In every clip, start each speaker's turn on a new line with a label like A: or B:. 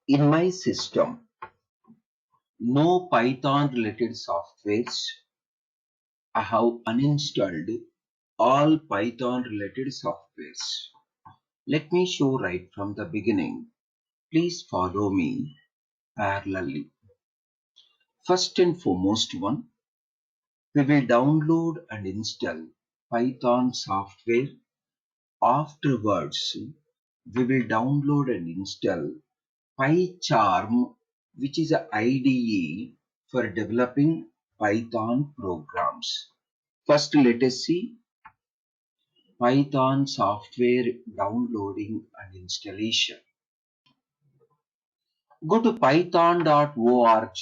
A: In my system, no Python related softwares. I have uninstalled all Python related softwares. Let me show right from the beginning. Please follow me parallelly. First and foremost one, we will download and install Python software. Afterwards, we will download and install PyCharm, which is an IDE for developing Python programs. First, let us see Python software downloading and installation. Go to python.org.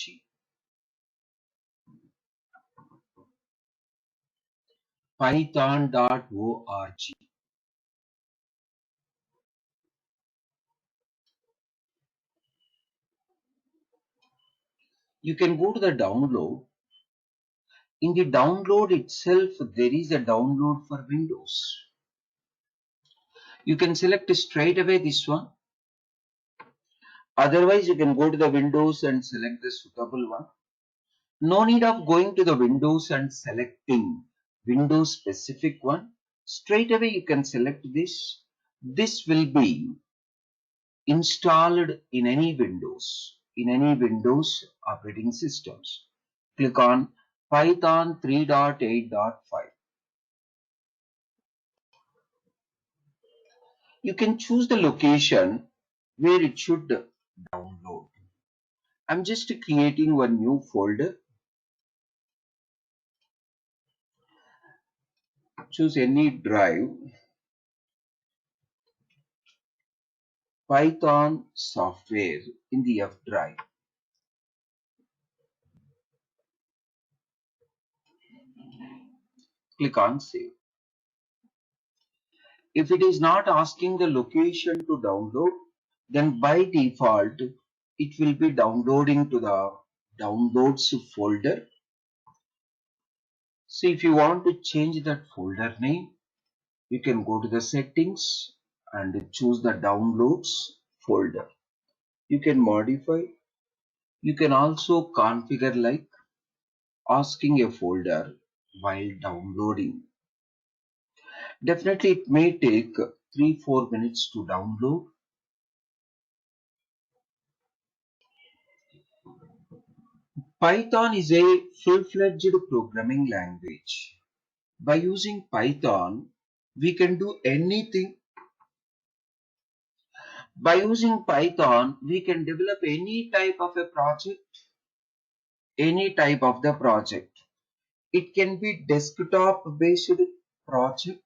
A: Python.org. You can go to the download. In the download itself, there is a download for Windows. You can select straight away this one. Otherwise, you can go to the Windows and select the suitable one. No need of going to the Windows and selecting Windows specific one. Straight away you can select this. This will be installed in any Windows operating systems. Click on Python 3.8.5. You can choose the location where it should download. I'm just creating one new folder. Choose any drive. Python software in the F drive. Click on save. If it is not asking the location to download, then by default it will be downloading to the downloads folder. So if you want to change that folder name, you can go to the settings and choose the downloads folder. You can modify. You can also configure like asking a folder while downloading. Definitely it may take 3-4 minutes to download. Python is a full-fledged programming language. By using Python, we can do anything. By using Python, we can develop any type of a project, any type of the project. It can be desktop-based project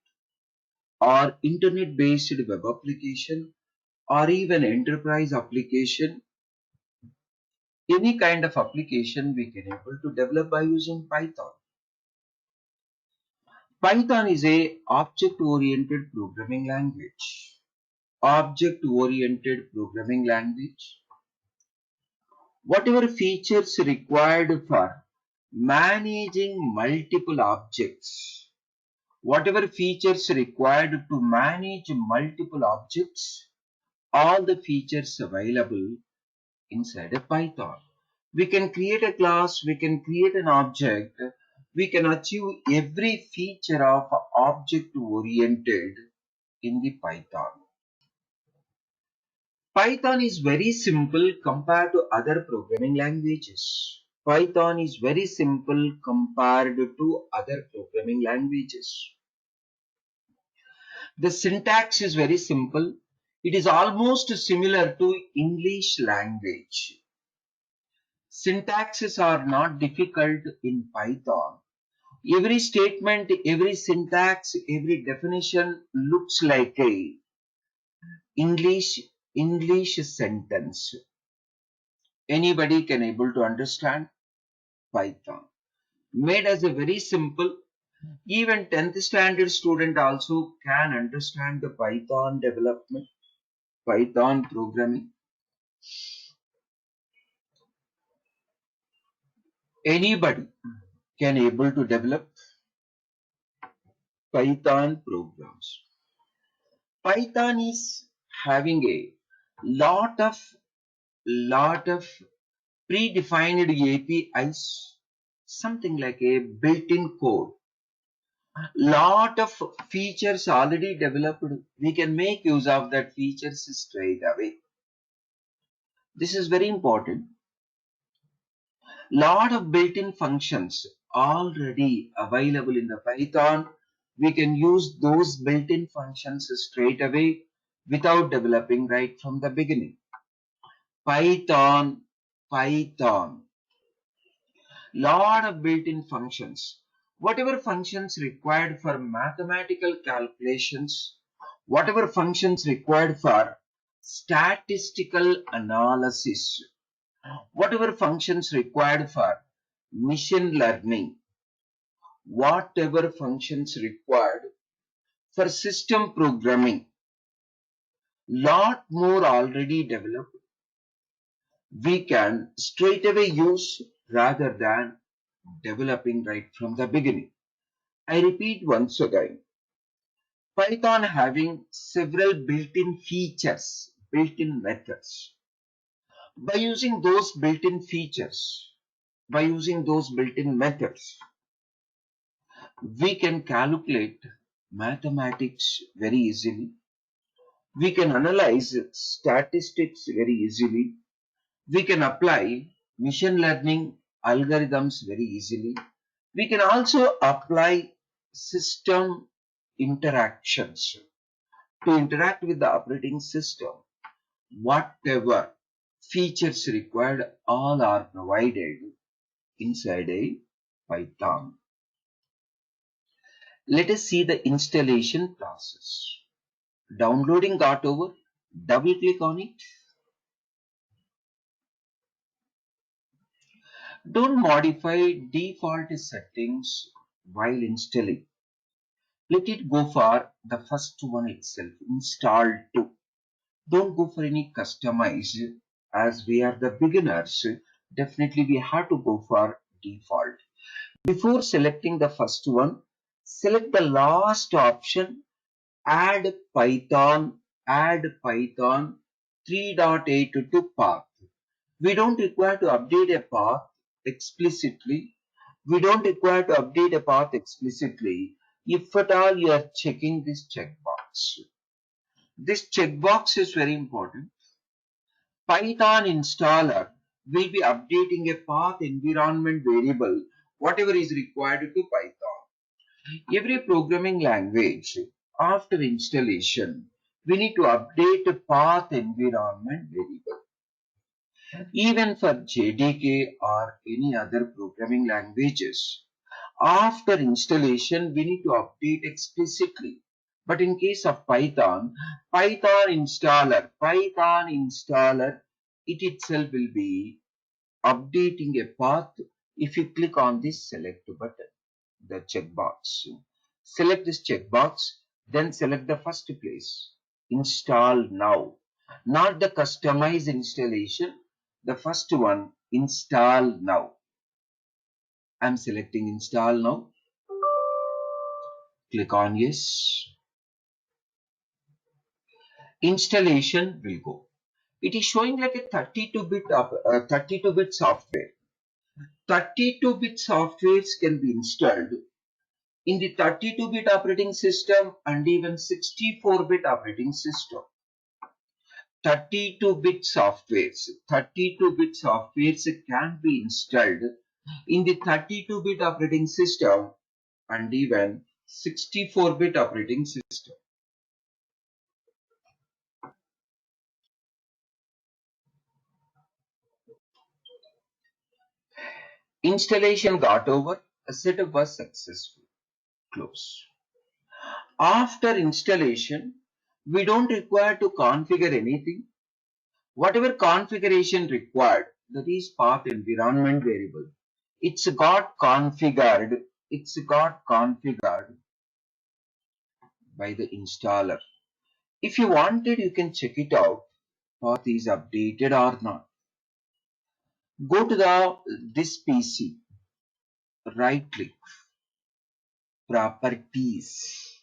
A: or internet-based web application or even enterprise application. Any kind of application we can able to develop by using Python. Python is a object-oriented programming language. Object-oriented programming language. Whatever features required for managing multiple objects, whatever features required to manage multiple objects, all the features available inside a Python. We can create a class, we can create an object, we can achieve every feature of object oriented in the Python. Python is very simple compared to other programming languages. Python is very simple compared to other programming languages. The syntax is very simple. It is almost similar to English language. Syntaxes are not difficult in Python. Every statement, every syntax, every definition looks like a English sentence. Anybody can able to understand Python. Made as a very simple, even 10th standard student also can understand the Python development, Python programming. Anybody can able to develop Python programs. Python is having a lot of lot of predefined APIs, something like a built-in code. Lot of features already developed. We can make use of that features straight away. This is very important. Lot of built-in functions already available in the Python. We can use those built-in functions straight away without developing right from the beginning. Python, lot of built-in functions. Whatever functions required for mathematical calculations, whatever functions required for statistical analysis, whatever functions required for machine learning, whatever functions required for system programming, lot more already developed. We can straight away use rather than developing right from the beginning. I repeat once again, Python having several built-in features, built-in methods. By using those built-in features, by using those built-in methods, we can calculate mathematics very easily. We can analyze statistics very easily. We can apply machine learning algorithms very easily. We can also apply system interactions to interact with the operating system. Whatever features required, all are provided inside a Python. Let us see the installation process. Downloading got over. Double click on it. Don't modify default settings while installing. Let it go for the first one itself, install to. Don't go for any customize, as we are the beginners. Definitely we have to go for default. Before selecting the first one, select the last option, add Python 3.8 to path. We don't require to update a path explicitly. We don't require to update a path explicitly if at all you are checking this checkbox. This checkbox is very important. Python installer will be updating a path environment variable, whatever is required to Python. Every programming language, after installation, we need to update a path environment variable. Even for JDK or any other programming languages, after installation, we need to update explicitly. But in case of Python installer, it itself will be updating a path. If you click on this select button, the checkbox, select this checkbox, then select the first place, install now, not the customize installation, the first one, install now. I'm selecting install now. Click on yes. Installation will go. It is showing like a 32-bit software. 32-bit softwares can be installed in the 32-bit operating system and even 64-bit operating system. 32-bit softwares can be installed in the 32-bit operating system and even 64-bit operating system. Installation got over, a setup was successful. Close. After installation, we don't require to configure anything. Whatever configuration required, that is path environment variable, it's got configured by the installer. If you wanted, you can check it out, path is updated or not. Go to this PC, right click, properties.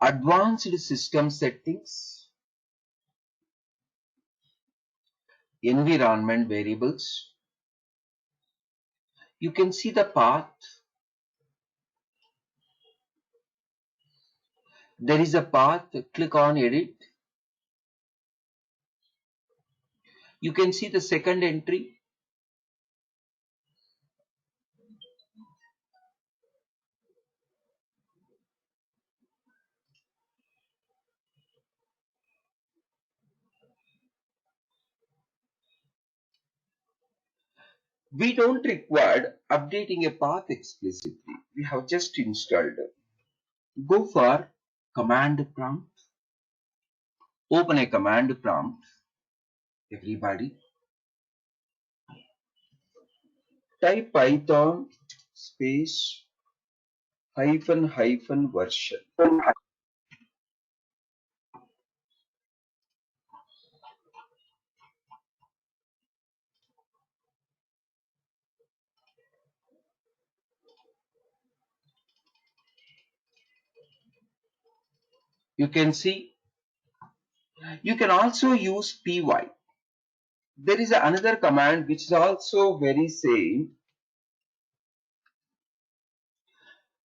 A: advanced system settings, environment variables. You can see the path. There is a path. Click on edit. You can see the second entry. We don't require updating a path explicitly. We have just installed. Go for command prompt. Open a command prompt. Everybody. Type Python space hyphen version. You can see. You can also use py. There is another command which is also very same.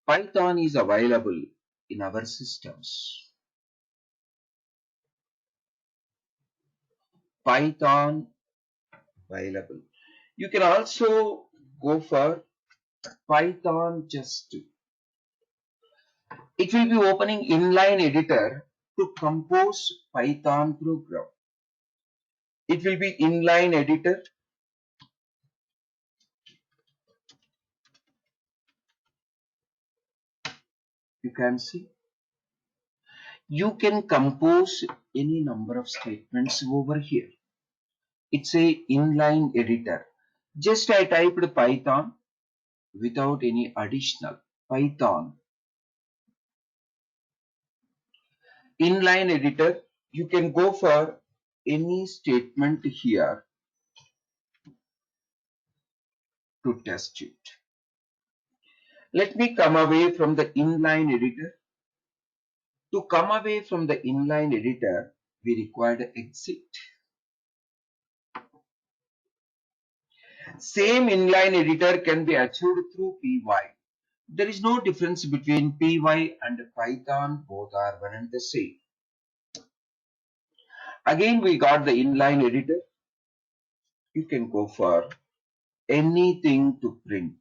A: Python is available in our systems. Python available. You can also go for Python just. It will be opening inline editor to compose Python program. It will be inline editor. You can see. You can compose any number of statements over here. It's a inline editor. Just I typed Python without any additional. Python. Inline editor. You can go for any statement here to test it. Let me come away from the inline editor. To come away from the inline editor, we require the exit. Same inline editor can be achieved through py. There is no difference between py and Python. Both are one and the same. Again, we got the inline editor. You can go for anything to print.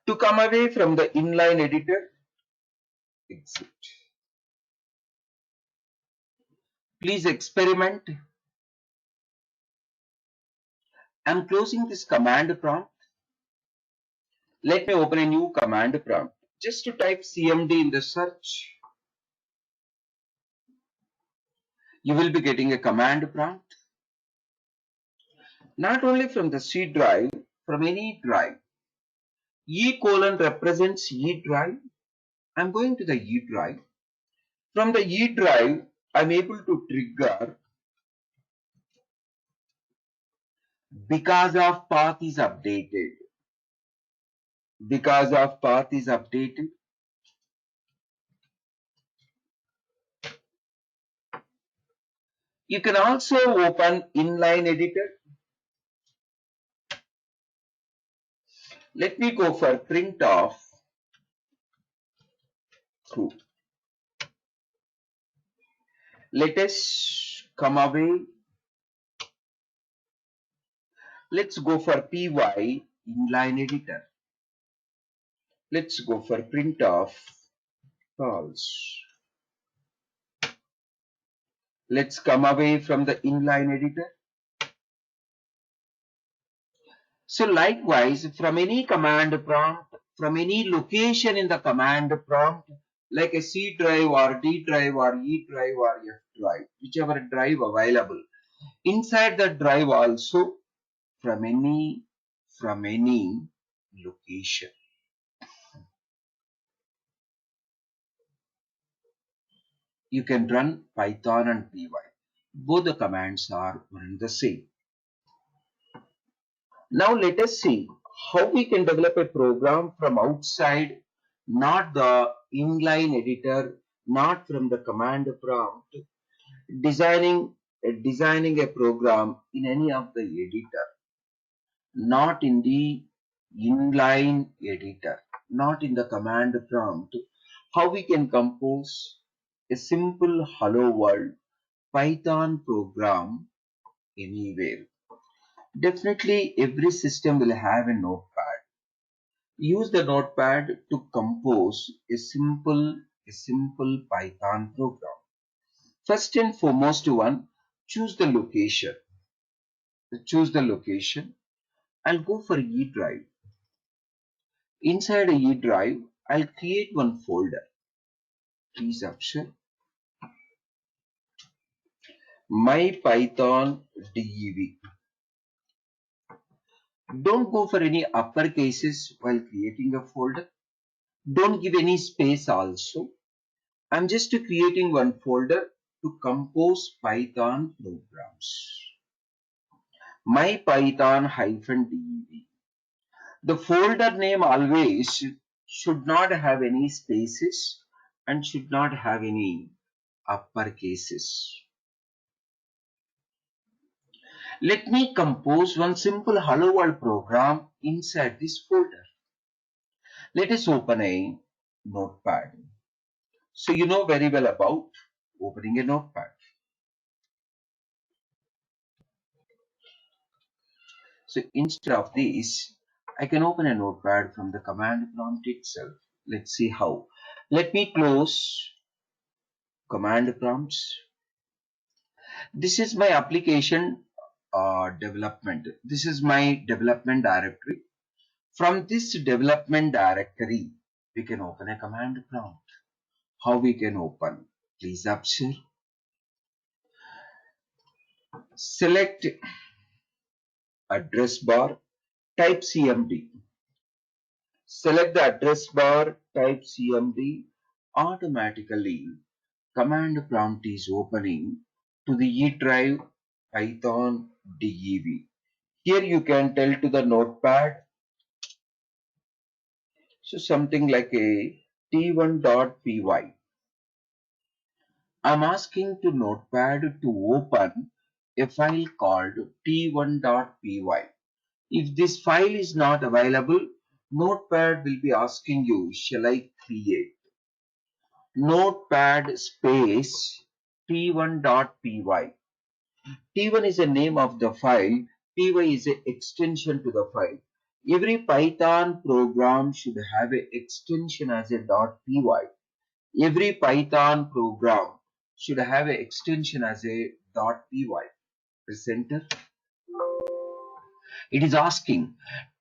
A: To come away from the inline editor, exit. Please experiment. I'm closing this command prompt. Let me open a new command prompt. Just to type cmd in the search, you will be getting a command prompt. Not only from the C drive, from any drive. E colon represents E drive. I'm going to the E drive. From the E drive, I'm able to trigger because of path is updated. Because of path is updated. You can also open inline editor. Let me go for print of true. Let us come away. Let's go for py inline editor. Let's go for print of false. Let's come away from the inline editor. So likewise, from any command prompt, from any location in the command prompt, like a C drive or D drive or E drive or F drive, whichever drive available, inside the drive also from any location. You can run Python and py. Both the commands are one and the same. Now let us see how we can develop a program from outside not the inline editor, not from the command prompt, designing a program in any of the editor, not in the inline editor, not in the command prompt. How we can compose a simple hello world Python program anywhere? Definitely every system will have a notepad. Use the notepad to compose a simple Python program. First and foremost one, choose the location. Choose the location. I'll go for E drive. Inside a E drive, I'll create one folder. Please option my Python dev. Don't go for any upper cases while creating a folder. Don't give any space also. I'm just creating one folder to compose Python programs. My Python -dev. The folder name always should not have any spaces and should not have any upper cases. Let me compose one simple hello world program inside this folder. Let us open a notepad. So you know very well about opening a notepad. So instead of this, I can open a notepad from the command prompt itself. Let's see how. Let me close command prompts. This is my application development. This is my development directory. From this development directory, we can open a command prompt. How we can open? Please observe. Select address bar, type CMD. Select the address bar, type CMD. Automatically, command prompt is opening to the E drive Python dev. Here you can tell to the notepad. So something like a t1.py. I'm asking to notepad to open a file called t1.py. If this file is not available, notepad will be asking you, shall I create notepad space t1.py. T1 is the name of the file, py is an extension to the file. Every Python program should have an extension as a .py. Every Python program should have an extension as a .py. Press enter. It is asking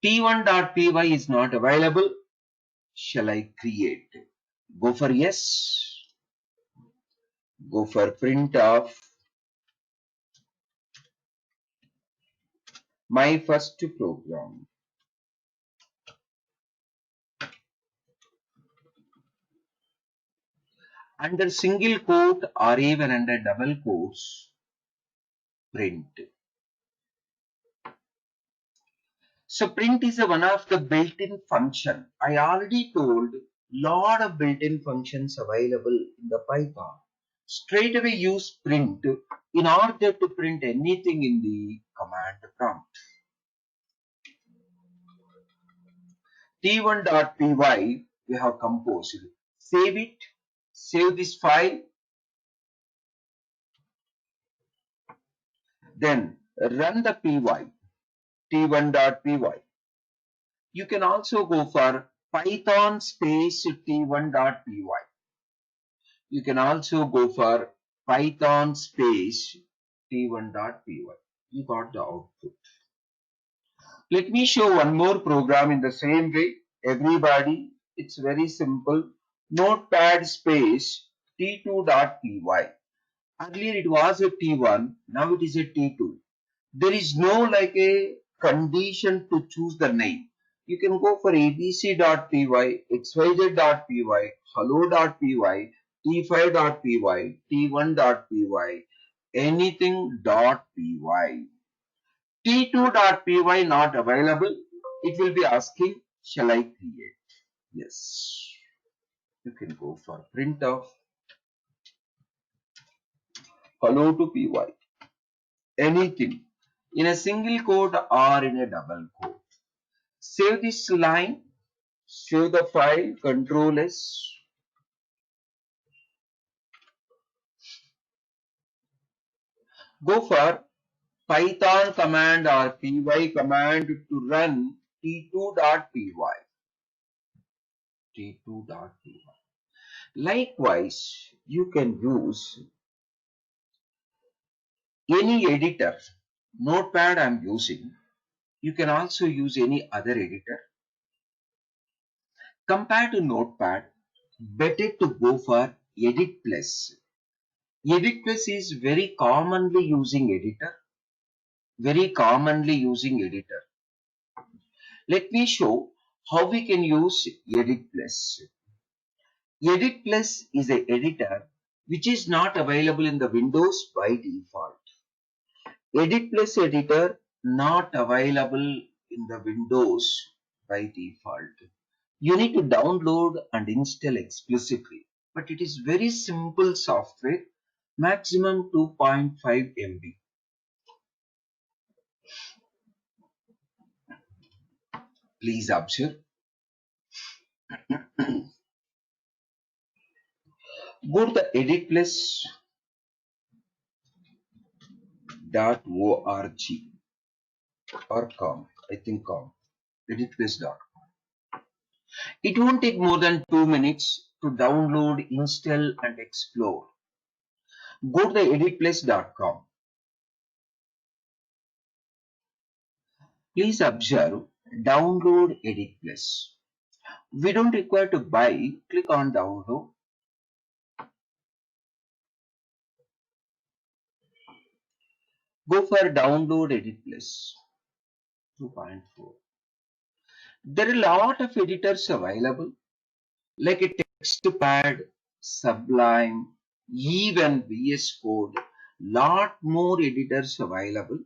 A: t1.py is not available. Shall I create? Go for yes. Go for print of my first program. Under single quote or even under double quotes, print. So print is one of the built-in function. I already told lot of built-in functions available in the Python. Straight away use print in order to print anything in the command prompt. t1.py we have composed. Save it. Save this file. Then run the py. t1.py. You can also go for Python space t1.py. You can also go for Python space t1.py. You got the output. Let me show one more program in the same way. Everybody, it's very simple. Notepad space t2.py. Earlier it was a t1, now it is a t2. There is no like a condition to choose the name. You can go for abc.py, xyz.py, hello.py, t5.py, t1.py, anything.py. t2.py not available. It will be asking, shall I create? Yes. You can go for print of hello to py. Anything in a single quote or in a double quote. Save this line, save the file, Control S. Go for Python command or py command to run t2.py. t2.py. Likewise, you can use any editor. Notepad I am using. You can also use any other editor. Compared to Notepad, better to go for Edit Plus. Edit Plus is very commonly using editor. Very commonly using editor. Let me show how we can use Edit Plus. Edit Plus is an editor which is not available in the Windows by default. Edit Plus editor not available in the Windows by default. You need to download and install explicitly. But it is very simple software, maximum 2.5 MB. Please observe. Go to the editplus.org or com, I think com, editplus.com. It won't take more than 2 minutes to download, install and explore. Go to the editplus.com. Please observe, download Edit Plus. We don't require to buy, click on download. Go for download Edit Plus 2.4. There are a lot of editors available like a TextPad, Sublime, even VS Code. Lot more editors available.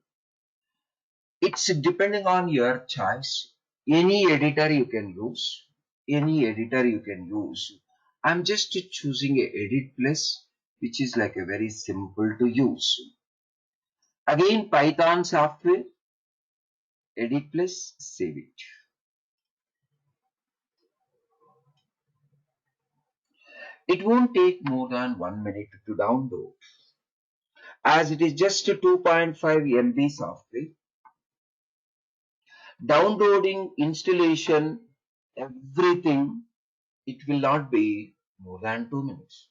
A: It's depending on your choice. Any editor you can use. Any editor you can use. I'm just choosing a Edit Plus, which is like a very simple to use. Again, Python software, Edit Plus, save it. It won't take more than 1 minute to download. As it is just a 2.5 MB software, downloading, installation, everything, it will not be more than 2 minutes.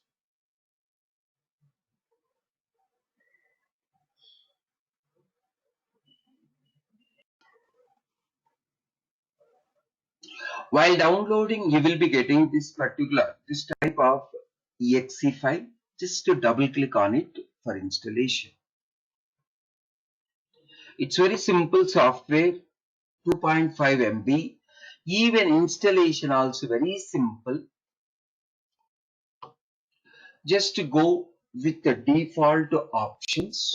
A: While downloading, you will be getting this type of exe file. Just to double click on it for installation. It's very simple software, 2.5 MB. Even installation also very simple. Just to go with the default options.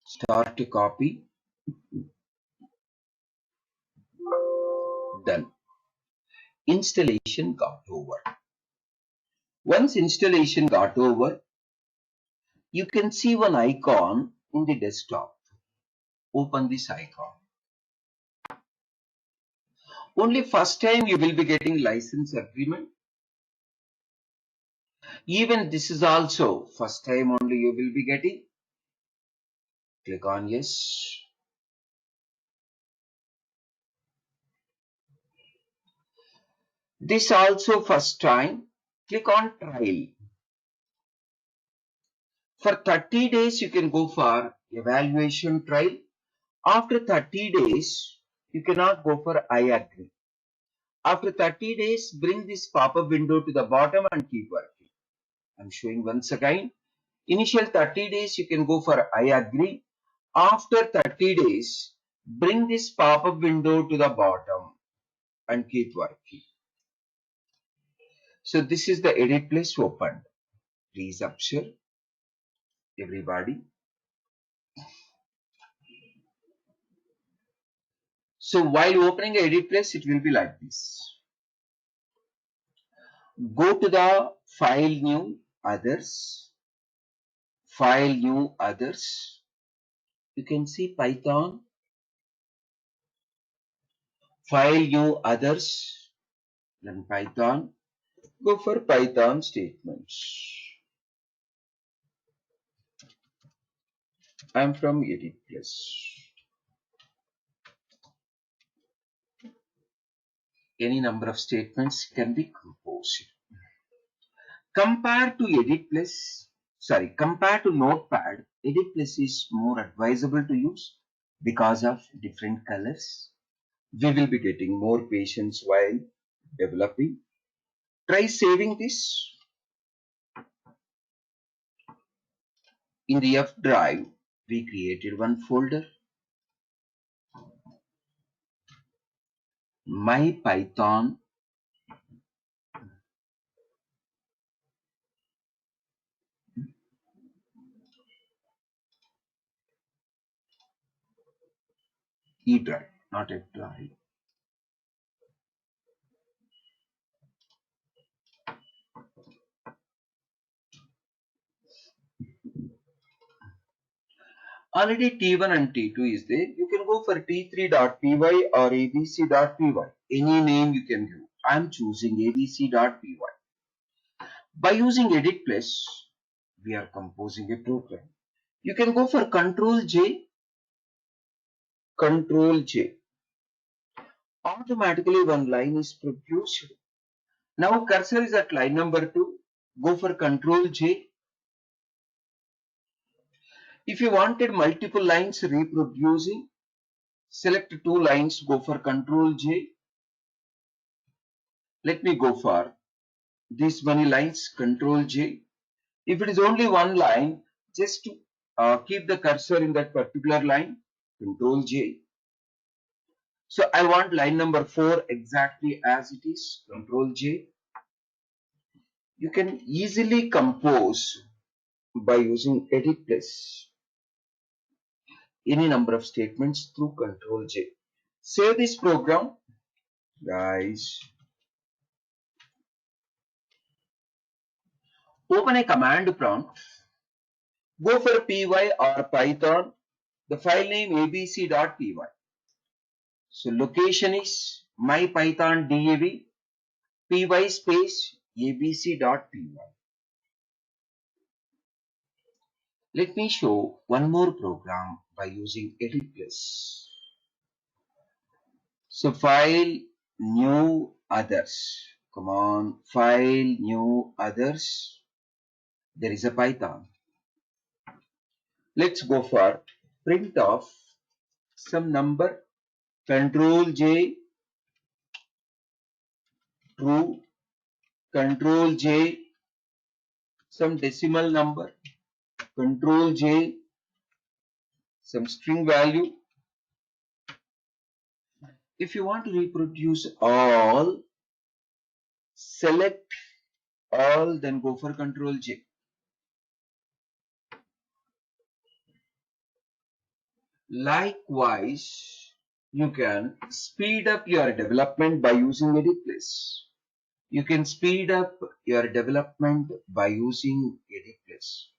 A: Start to copy. Done. Installation got over. Once installation got over, you can see one icon in the desktop. Open this icon. Only first time you will be getting license agreement. Even this is also first time only you will be getting. Click on yes. This also first time. Click on trial. For 30 days you can go for evaluation trial. After 30 days you cannot go for I agree. After 30 days bring this pop-up window to the bottom and keep working. I'm showing once again. Initial 30 days you can go for I agree. After 30 days, bring this pop-up window to the bottom and keep working. So this is the Edit Plus opened. Please observe, everybody. So while opening Edit Plus, it will be like this. Go to the file new others, file new others. You can see Python, file new others, then Python. Go for Python statements. I'm from Edit Plus. Any number of statements can be composed. Compared to Notepad, Edit Plus is more advisable to use because of different colors. We will be getting more patience while developing. Try saving this in the F drive. We created one folder, My Python E drive, not F drive. Already T1 and T2 is there. You can go for T3.py or abc.py. Any name you can give. I'm choosing abc.py. By using Edit Plus, we are composing a program. You can go for Control J, Control J. Automatically one line is produced. Now cursor is at line number 2. Go for Control J. If you wanted multiple lines reproducing, select 2 lines, go for Control J. Let me go for these many lines, Control J. If it is only one line, just keep the cursor in that particular line, Control J. So I want line number 4 exactly as it is, Control J. You can easily compose by using Edit Plus any number of statements through Control J. Save this program, guys. Open a command prompt. Go for py or Python. The file name abc.py. So location is mypython dav py space abc.py. Let me show one more program by using Edit Plus. So file new others. Come on, file new others. There is a Python. Let's go for print of some number. Control J true. Control J some decimal number. Control J some string value. If you want to reproduce all, select all, then go for Control J. Likewise, you can speed up your development by using Edit Plus. You can speed up your development by using Edit Plus.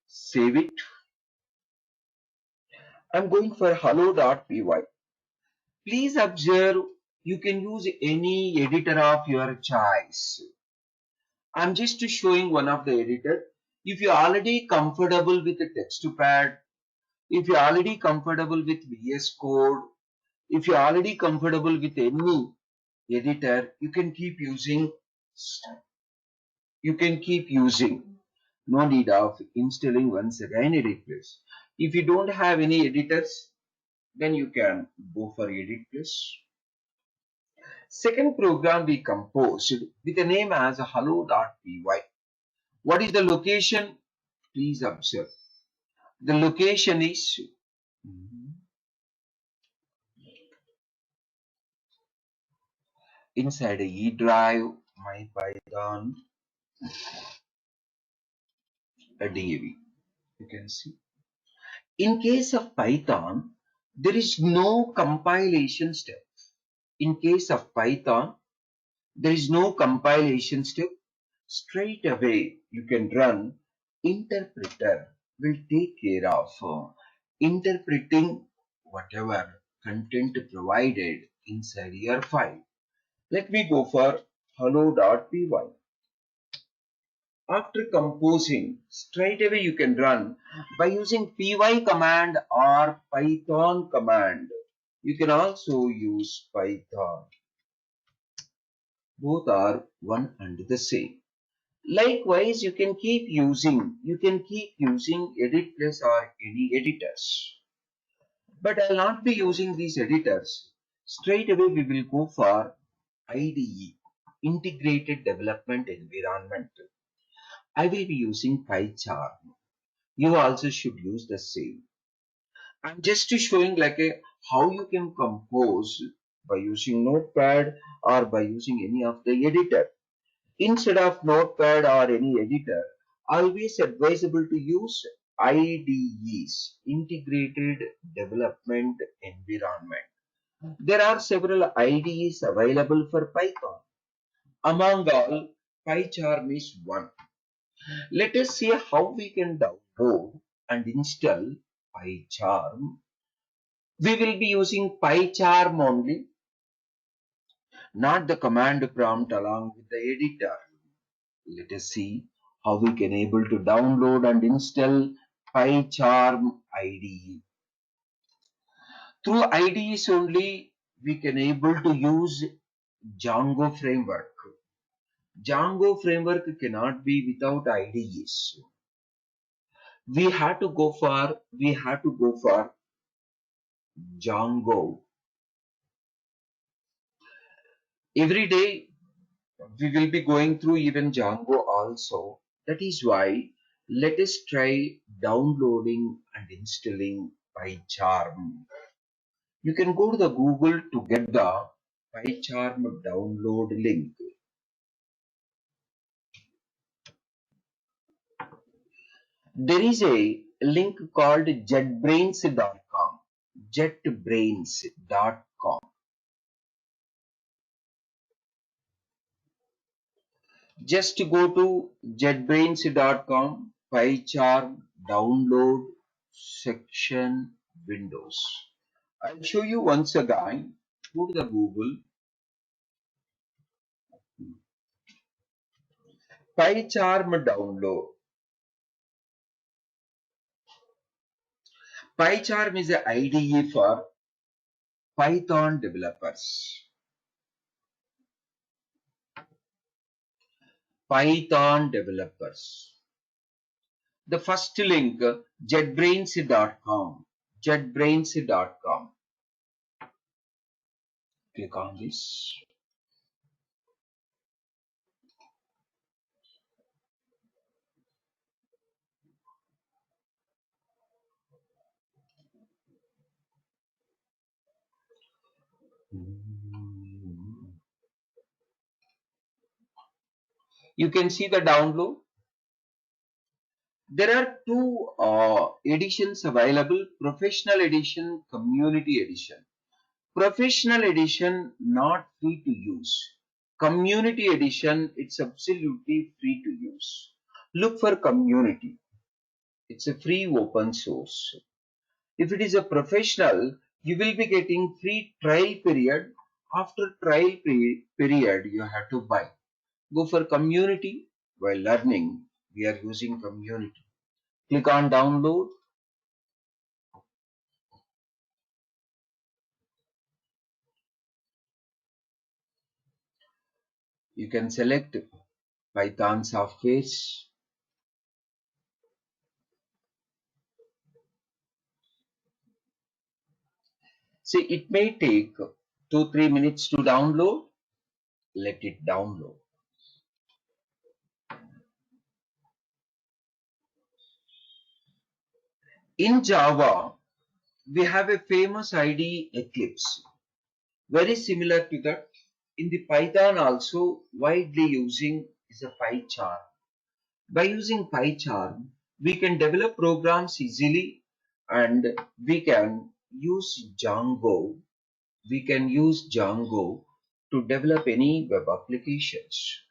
A: Save it. I'm going for hello.py. Please observe you can use any editor of your choice. I'm just showing one of the editor. If you're already comfortable with the TextPad, if you're already comfortable with VS Code, if you're already comfortable with any editor, you can keep using. No need of installing once again Edit Plus. If you don't have any editors, then you can go for Edit Plus. Second program we composed with a name as hello.py. What is the location? Please observe. The location is inside a E drive, mypython, a DAV. You can see. In case of Python, there is no compilation step. In case of Python, there is no compilation step. Straight away, you can run interpreter will take care of interpreting whatever content provided inside your file. Let me go for hello.py. After composing, straight away you can run by using py command or python command. You can also use Python. Both are one and the same. Likewise, you can keep using edit plus or any editors. But I'll not be using these editors. Straight away we will go for IDE, Integrated Development Environment. I will be using PyCharm. You also should use the same. I'm just showing like a how you can compose by using Notepad or by using any of the editor. Instead of Notepad or any editor, always advisable to use IDEs, Integrated Development Environment. There are several IDEs available for Python. Among all, PyCharm is one. Let us see how we can download and install PyCharm. We will be using PyCharm only, not the command prompt along with the editor. Let us see how we can able to download and install PyCharm IDE. Through IDEs only, we can able to use Django framework. Django framework cannot be without IDEs. We have to go for Django. Every day we will be going through even Django also. That is why let us try downloading and installing PyCharm. You can go to the Google to get the PyCharm download link. There is a link called jetbrains.com. Jetbrains.com. Just go to jetbrains.com, PyCharm download section Windows. I'll show you once again. Go to the Google. PyCharm download. PyCharm is an IDE for Python developers. Python developers. The first link, jetbrains.com. Jetbrains.com. Click on this. You can see the download. There are two editions available, professional edition, community edition. Professional edition not free to use. Community edition, it's absolutely free to use. Look for community. It's a free open source. If it is a professional, you will be getting free trial period. After trial period, you have to buy. Go for community. While learning, we are using community. Click on download. You can select Python softwares. See, it may take 2-3 minutes to download. Let it download. In Java, we have a famous IDE Eclipse. Very similar to that. In the Python also widely using is a PyCharm. By using PyCharm, we can develop programs easily and we can use Django we can use Django to develop any web applications.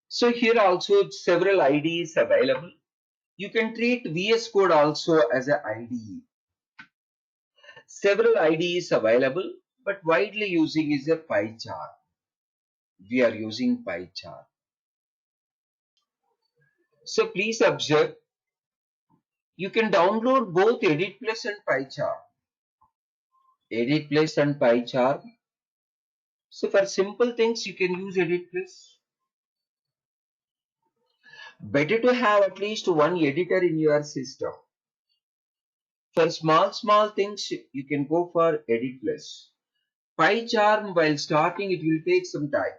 A: So here also several IDEs available. You can treat VS Code also as an IDE. Several IDEs available, but widely using is a PyCharm. We are using PyCharm. So please observe, you can download both Edit Plus and PyCharm. Edit Plus and PyCharm. So for simple things, you can use Edit Plus. Better to have at least one editor in your system. For small things, you can go for Edit Plus. PyCharm, while starting, it will take some time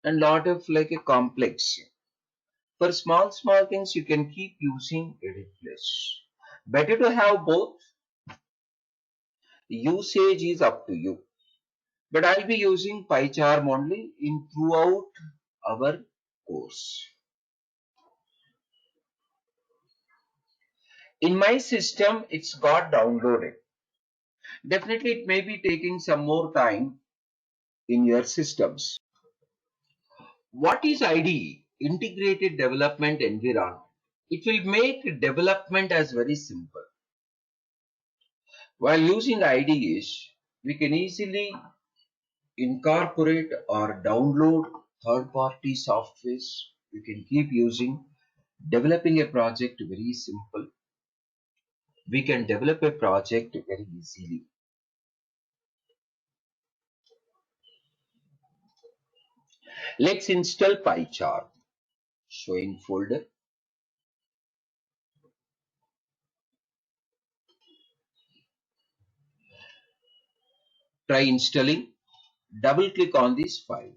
A: and lot of like a complex. For small things, you can keep using Edit Plus. Better to have both. Usage is up to you. But I'll be using PyCharm only in throughout our course. In my system, it's got downloaded. Definitely, it may be taking some more time in your systems. What is IDE? Integrated Development Environment. It will make development as very simple. While using IDEs, we can easily incorporate or download third-party softwares. You can keep using. Developing a project very simple. We can develop a project very easily. Let's install PyCharm. Showing folder. Try installing. Double click on this file.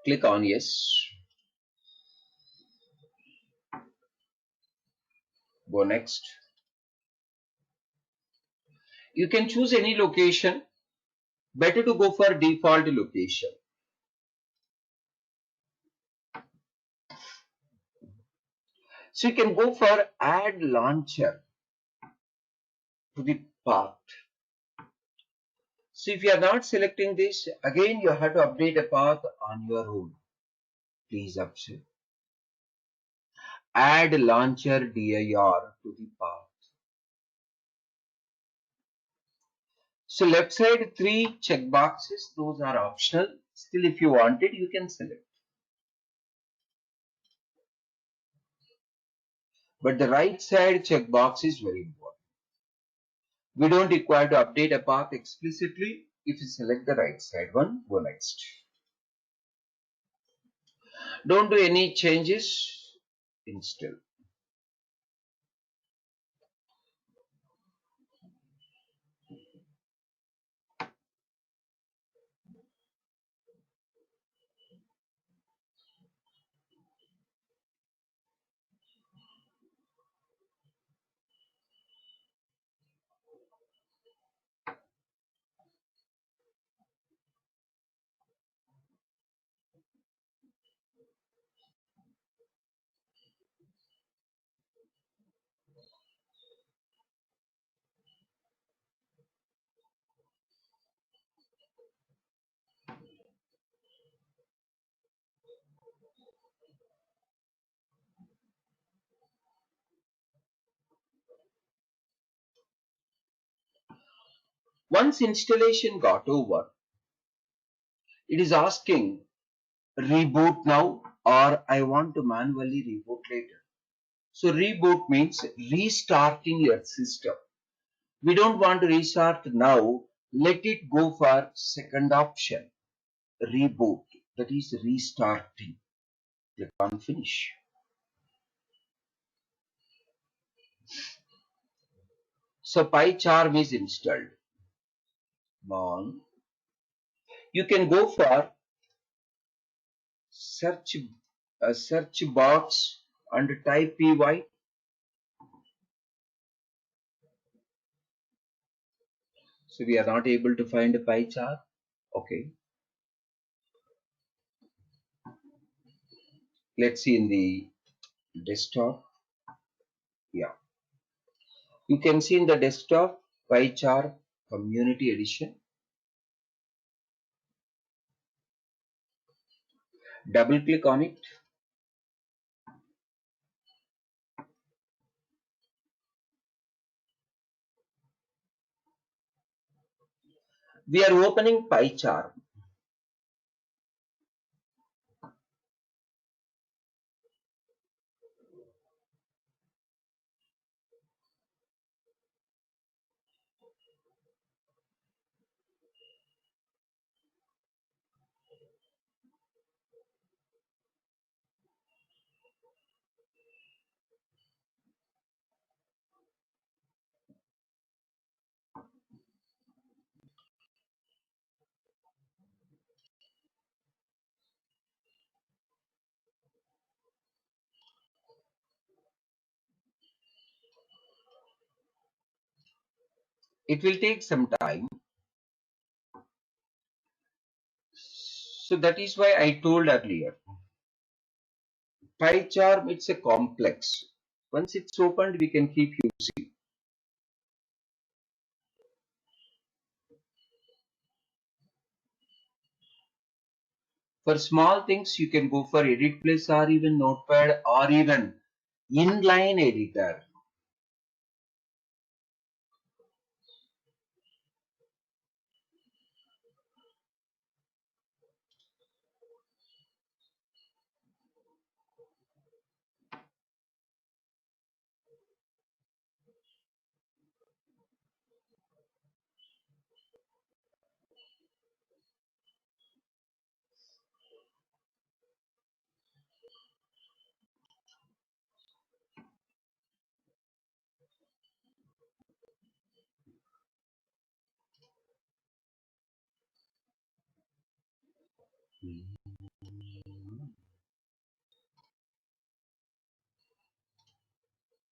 A: Click on yes. Go next. You can choose any location. Better to go for default location. So you can go for add launcher to the path. So if you are not selecting this, again you have to update a path on your own. Please observe. Add launcher dir to the path. So left side 3 check boxes, those are optional. Still if you want it, you can select. But the right side checkbox is very important. We don't require to update a path explicitly. If you select the right side one, go next. Don't do any changes. Install. Once installation got over, it is asking reboot now or I want to manually reboot later. So reboot means restarting your system. We don't want to restart now. Let it go for second option. Reboot. That is restarting. Click on finish. So PyCharm is installed. On. You can go for search a search box and type py. So we are not able to find a pie chart. Okay. Let's see in the desktop. Yeah. You can see in the desktop pie chart community edition. Double click on it. We are opening pie chart. It will take some time. So that is why I told earlier. PyCharm, it's a complex. Once it's opened, we can keep using. For small things, you can go for Edit Plus or even Notepad or even inline editor.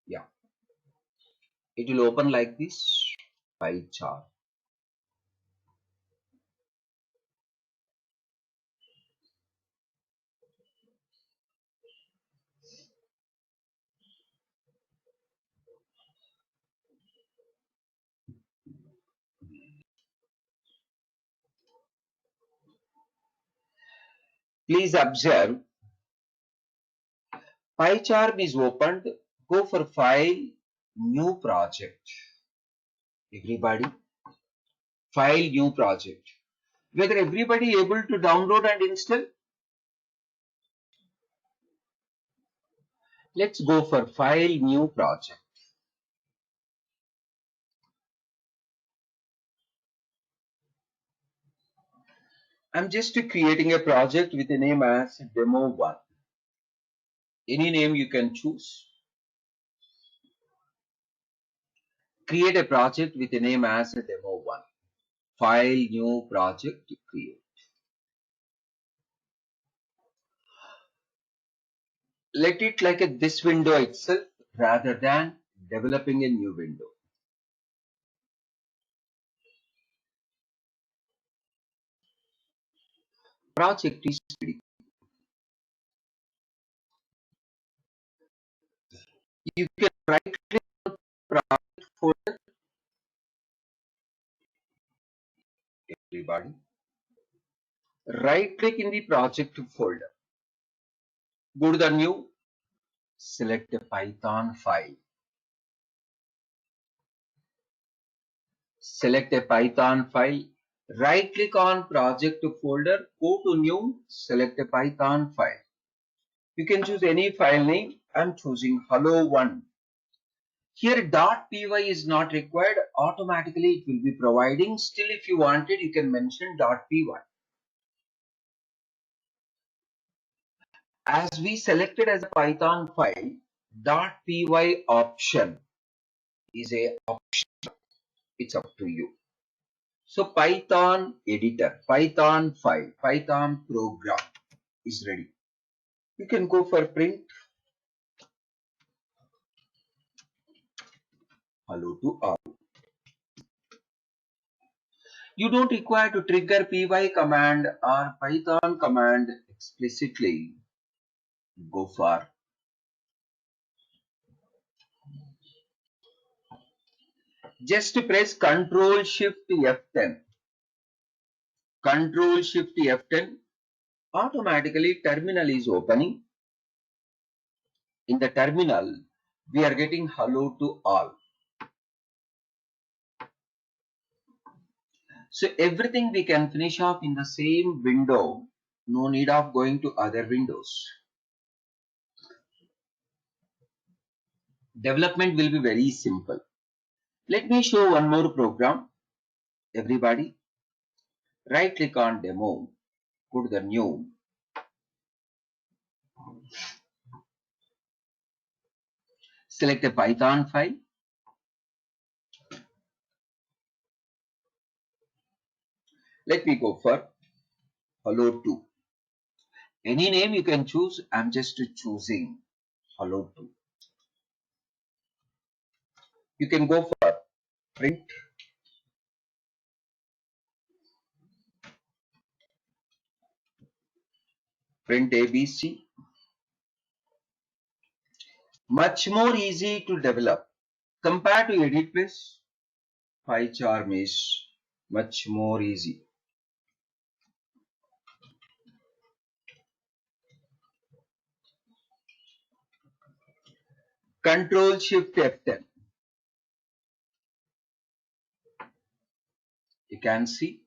A: Yeah, it will open like this. PyCharm. Please observe, PyCharm is opened. Go for File, New Project. Everybody, File, New Project. Whether everybody able to download and install? Let's go for File, New Project. I'm just creating a project with a name as Demo1. Any name you can choose. Create a project with a name as Demo1. File, New Project, create. Let it like this window itself rather than developing a new window. Project is ready. You can right click on project folder, everybody. Right click in the project folder. Go to the new, select a Python file. Select a Python file. Right click on project folder, go to new, select a Python file. You can choose any file name. I'm choosing hello1. Here .py is not required. Automatically it will be providing. Still if you wanted, you can mention .py. As we selected as a Python file, .py option is a option. It's up to you. So Python editor, Python file, Python program is ready. You can go for print hello to all. You don't require to trigger py command or python command explicitly. Go for just press Ctrl Shift F10. Ctrl Shift F10. Automatically terminal is opening. In the terminal, we are getting hello to all. So everything we can finish off in the same window. No need of going to other windows. Development will be very simple. Let me show one more program. Everybody, right click on demo, go to the new. Select a Python file. Let me go for hello2. Any name you can choose. I'm just choosing hello2. You can go for print ABC. Much more easy to develop compared to EditPress. PyCharm is much more easy. Control Shift F10. You can see.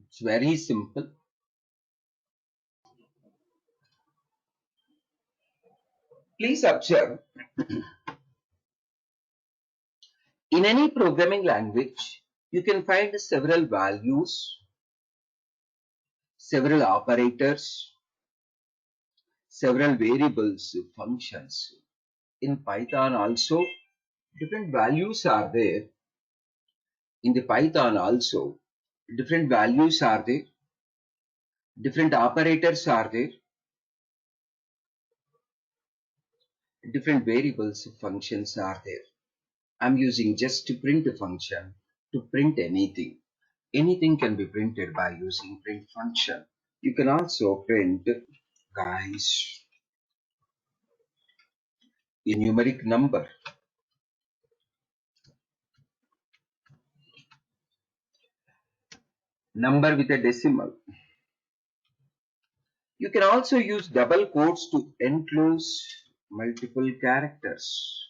A: It's very simple. Please observe, in any programming language, you can find several values, several operators, several variables, functions. In Python also, different values are there. In the Python also, different values are there, different operators are there, different variables, functions are there. I'm using just to print a function to print anything. Anything can be printed by using print function. You can also print, guys, a numeric number. Number with a decimal. You can also use double quotes to enclose multiple characters.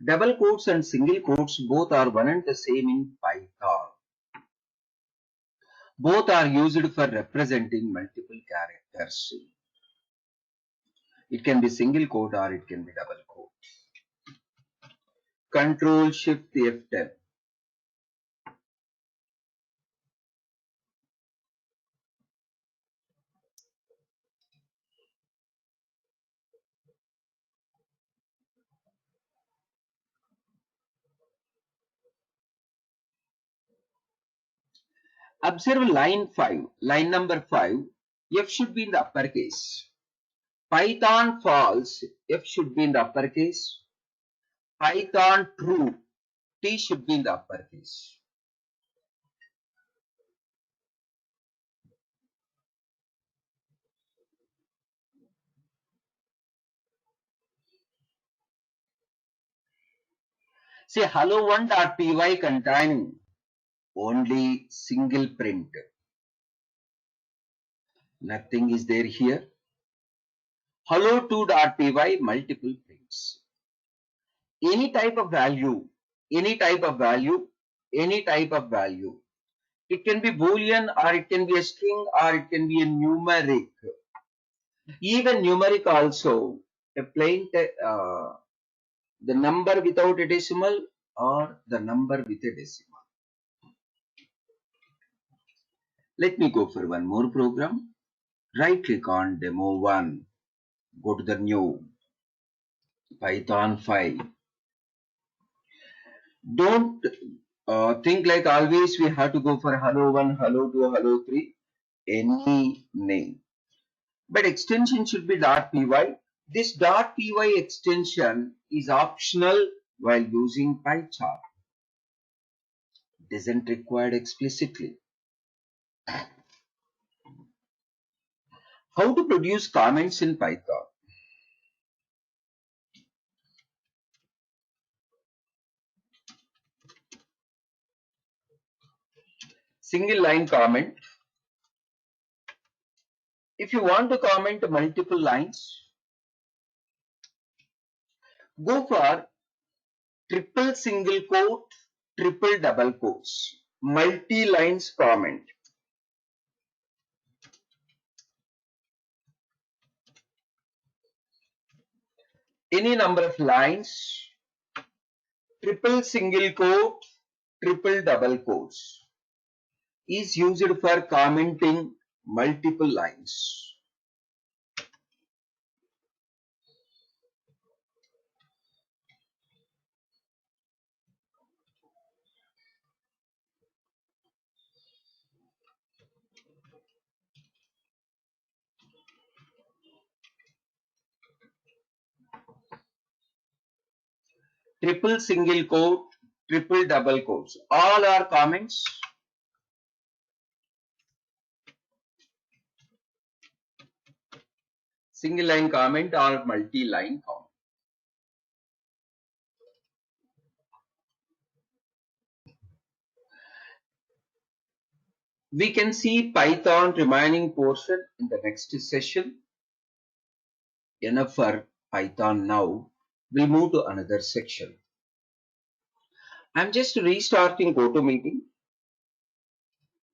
A: Double quotes and single quotes both are one and the same in Python. Both are used for representing multiple characters. It can be single quote or it can be double quote. Control Shift F10. Observe line 5, line number 5, F should be in the uppercase. Python false, F should be in the uppercase. Python true, T should be in the uppercase. Say hello1.py containing only single print. Nothing is there here. Hello2.py multiple prints. Any type of value, any type of value, any type of value. It can be Boolean, or it can be a string, or it can be a numeric. Even numeric also, a the number without a decimal or the number with a decimal. Let me go for one more program. Right click on demo 1. Go to the new Python file. Don't think like always we have to go for hello 1, hello 2, hello 3, any name. But extension should be .py. This .py extension is optional while using PyCharm. It isn't required explicitly. How to produce comments in Python? Single line comment. If you want to comment multiple lines, go for triple single quote, triple double quotes, multi-lines comment. Any number of lines, triple single quote, triple double quotes is used for commenting multiple lines. Triple single quote, triple double quotes, all are comments. Single line comment or multi-line comment. We can see Python remaining portion in the next session. Enough for Python now. We'll move to another section. I'm just restarting GoToMeeting.